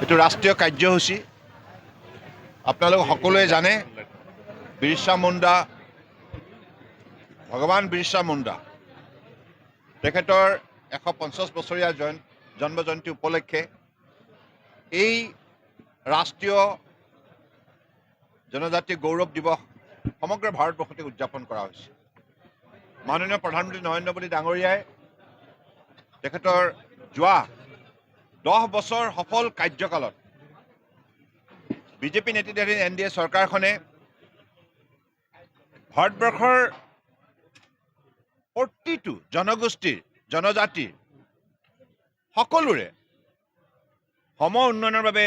এইটো ৰাষ্ট্ৰীয় কাৰ্যসূচী। আপোনালোক সকলোৱে জানে বিৰছা মুণ্ডা, ভগৱান বিৰছা মুণ্ডা তেখেতৰ 150 বছৰীয়া জন্ম জয়ন্তী উপলক্ষে এই ৰাষ্ট্ৰীয় জনজাতি গৌৰৱ দিৱস সমগ্ৰ ভাৰতবৰ্ষতে উদযাপন কৰা হৈছে। মাননীয় প্ৰধানমন্ত্ৰী নৰেন্দ্ৰ মোদী ডাঙৰীয়াই তেখেতৰ যোৱা 10 বছৰ সফল কাৰ্যকালত বিজেপি নেতৃত্বাধীন NDA চৰকাৰখনে ভাৰতবৰ্ষৰ প্ৰতিটো জনগোষ্ঠীৰ জনজাতিৰ সকলোৰে সম উন্নয়নৰ বাবে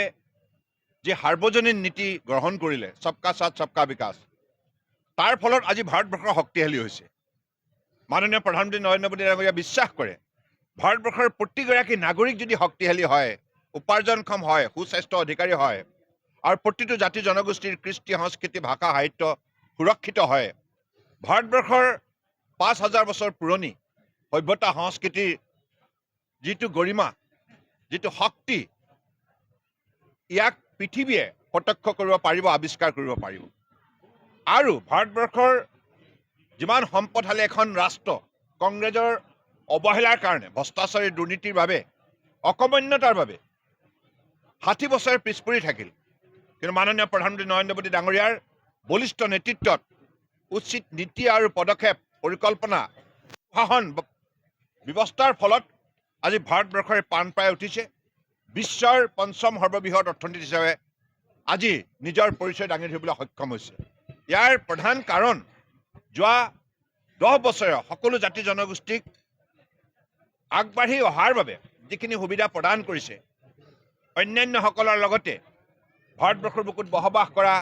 যি সাৰ্বজনীন নীতি গ্ৰহণ কৰিলে, সবকা সাথ সবকা বিকাশ, তাৰ ফলত আজি ভাৰতবৰ্ষ শক্তিশালী হৈছে। মাননীয় প্ৰধানমন্ত্ৰী নৰেন্দ্ৰ মোদী ডাঙৰীয়াই বিশ্বাস কৰে ভাৰতবৰ্ষৰ প্ৰতিগৰাকী নাগৰিক যদি শক্তিশালী হয়, উপাৰ্জনক্ষম হয়, সুস্বাস্থ্য অধিকাৰী হয় আৰু প্ৰতিটো জাতি জনগোষ্ঠীৰ কৃষ্টি সংস্কৃতি ভাষা সাহিত্য সুৰক্ষিত হয়, ভাৰতবৰ্ষৰ 5000 বছৰ পুৰণি সভ্যতা সংস্কৃতিৰ যিটো গৰিমা, যিটো শক্তি, ইয়াক পৃথিৱীয়ে প্ৰত্যক্ষ কৰিব পাৰিব, আৱিষ্কাৰ কৰিব পাৰিব। আৰু ভাৰতবৰ্ষৰ যিমান সম্পদশালী এখন ৰাষ্ট্ৰ কংগ্ৰেছৰ অৱহেলাৰ কাৰণে, ভ্ৰষ্টাচাৰী দুৰ্নীতিৰ বাবে, অকমন্যতাৰ বাবে 60 বছৰ পিছ পৰি থাকিল। কিন্তু মাননীয় প্ৰধানমন্ত্ৰী নৰেন্দ্ৰ মোদী ডাঙৰীয়াৰ বলিষ্ঠ নেতৃত্বত উচিত নীতি আৰু পদক্ষেপ, পৰিকল্পনা, শাসন ব্যৱস্থাৰ ফলত আজি ভাৰতবৰ্ষৰ প্ৰাণ পাই উঠিছে। বিশ্বৰ 5ম সৰ্ববৃহৎ অৰ্থনীতি হিচাপে আজি নিজৰ পৰিচয় দাঙি ধৰিবলৈ সক্ষম হৈছে। ইয়াৰ প্ৰধান কাৰণ যোৱা 10 বছৰে সকলো জাতি জনগোষ্ঠীক আগবাঢ়ি অহাৰ বাবে যিখিনি সুবিধা প্ৰদান কৰিছে, অন্যান্যসকলৰ লগতে ভাৰতবৰ্ষৰ বুকুত বসবাস কৰা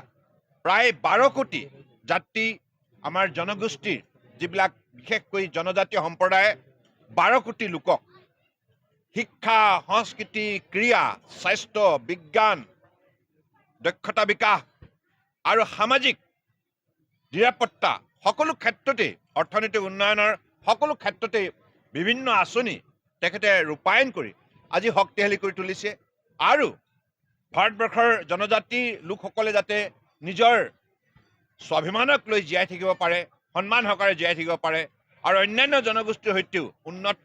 প্ৰায় 12 কোটি জাতি আমাৰ জনগোষ্ঠীৰ যিবিলাক বিশেষকৈ জনজাতীয় সম্প্ৰদায়ে 12 কোটি লোকক শিক্ষা, সংস্কৃতি, ক্ৰীড়া, স্বাস্থ্য, বিজ্ঞান, দক্ষতা বিকাশ আৰু সামাজিক নিৰাপত্তা সকলো ক্ষেত্ৰতে, অৰ্থনৈতিক উন্নয়নৰ সকলো ক্ষেত্ৰতে বিভিন্ন আঁচনি তেখেতে ৰূপায়ণ কৰি আজি শক্তিশালী কৰি তুলিছে। আৰু ভাৰতবৰ্ষৰ জনজাতি লোকসকলে যাতে নিজৰ স্বাভিমানক লৈ জীয়াই থাকিব পাৰে, সন্মান সহকাৰে জীয়াই থাকিব পাৰে আৰু অন্যান্য জনগোষ্ঠীৰ সৈতেও, উন্নত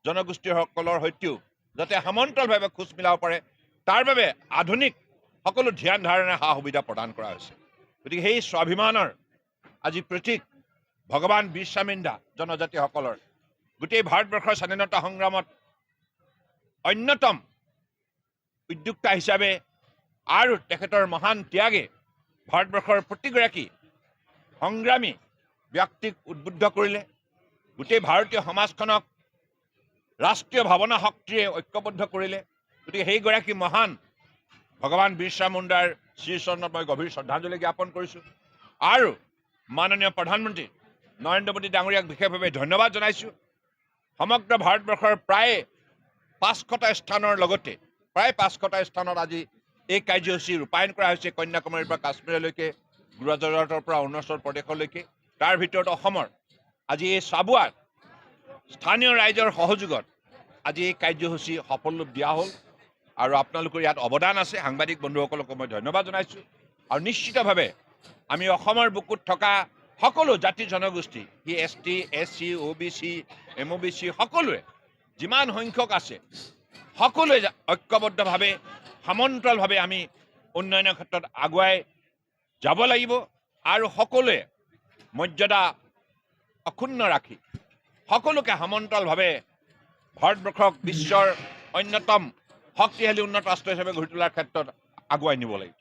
জনগোষ্ঠীসকলৰ সৈতেও যাতে সমান্তৰালভাৱে খোজ মিলাব পাৰে, তাৰ বাবে আধুনিক সকলো ধ্যান ধাৰণা সা সুবিধা প্ৰদান কৰা হৈছে। গতিকে সেই স্বাভিমানৰ আজি প্ৰতীক ভগৱান বিৰছা মুণ্ডা জনজাতিসকলৰ গোটেই ভাৰতবৰ্ষৰ স্বাধীনতা সংগ্ৰামত অন্যতম উদ্যোক্তা হিচাপে আৰু তেখেতৰ মহান ত্যাগে ভাৰতবৰ্ষৰ প্ৰতিগৰাকী সংগ্ৰামী ব্যক্তিক উদ্বুদ্ধ কৰিলে, গোটেই ভাৰতীয় সমাজখনক ৰাষ্ট্ৰীয় ভাৱনা শক্তিৰে ঐক্যবদ্ধ কৰিলে। গতিকে সেইগৰাকী মহান ভগৱান বিৰছা মুণ্ডাৰ শ্ৰীচৰণত মই গভীৰ শ্ৰদ্ধাঞ্জলি জ্ঞাপন কৰিছোঁ আৰু মাননীয় প্ৰধানমন্ত্ৰী নৰেন্দ্ৰ মোদী ডাঙৰীয়াক বিশেষভাৱে ধন্যবাদ জনাইছোঁ। সমগ্ৰ ভাৰতবৰ্ষৰ প্ৰায় 500টা স্থানৰ লগতে প্ৰায় 500টা স্থানত আজি এই কাৰ্যসূচী ৰূপায়ণ কৰা হৈছে, কন্যাকুমাৰীৰ পৰা কাশ্মীৰলৈকে, গুজৰাটৰ পৰা অৰুণাচল প্ৰদেশলৈকে। তাৰ ভিতৰত অসমৰ আজি এই চাবুৱাত স্থানীয় ৰাইজৰ সহযোগত আজি এই কাৰ্যসূচী সফল ৰূপ দিয়া হ'ল আৰু আপোনালোকৰ ইয়াত অৱদান আছে। সাংবাদিক বন্ধুসকলকো মই ধন্যবাদ জনাইছোঁ। আৰু নিশ্চিতভাৱে আমি অসমৰ বুকুত থকা সকলো জাতি জনগোষ্ঠী, সি ST, SC, OBC, MOBC সকলোৱে যিমান সংখ্যক আছে সকলোৱে ঐক্যবদ্ধভাৱে সমান্তৰালভাৱে আমি উন্নয়নৰ ক্ষেত্ৰত আগুৱাই যাব লাগিব আৰু সকলোৱে মৰ্যাদা অক্ষুণ্ণ ৰাখি সকলোকে সমান্তৰালভাৱে ভাৰতবৰ্ষক বিশ্বৰ অন্যতম শক্তিশালী উন্নত ৰাষ্ট্ৰ হিচাপে গঢ়ি তোলাৰ ক্ষেত্ৰত আগুৱাই নিব লাগিব।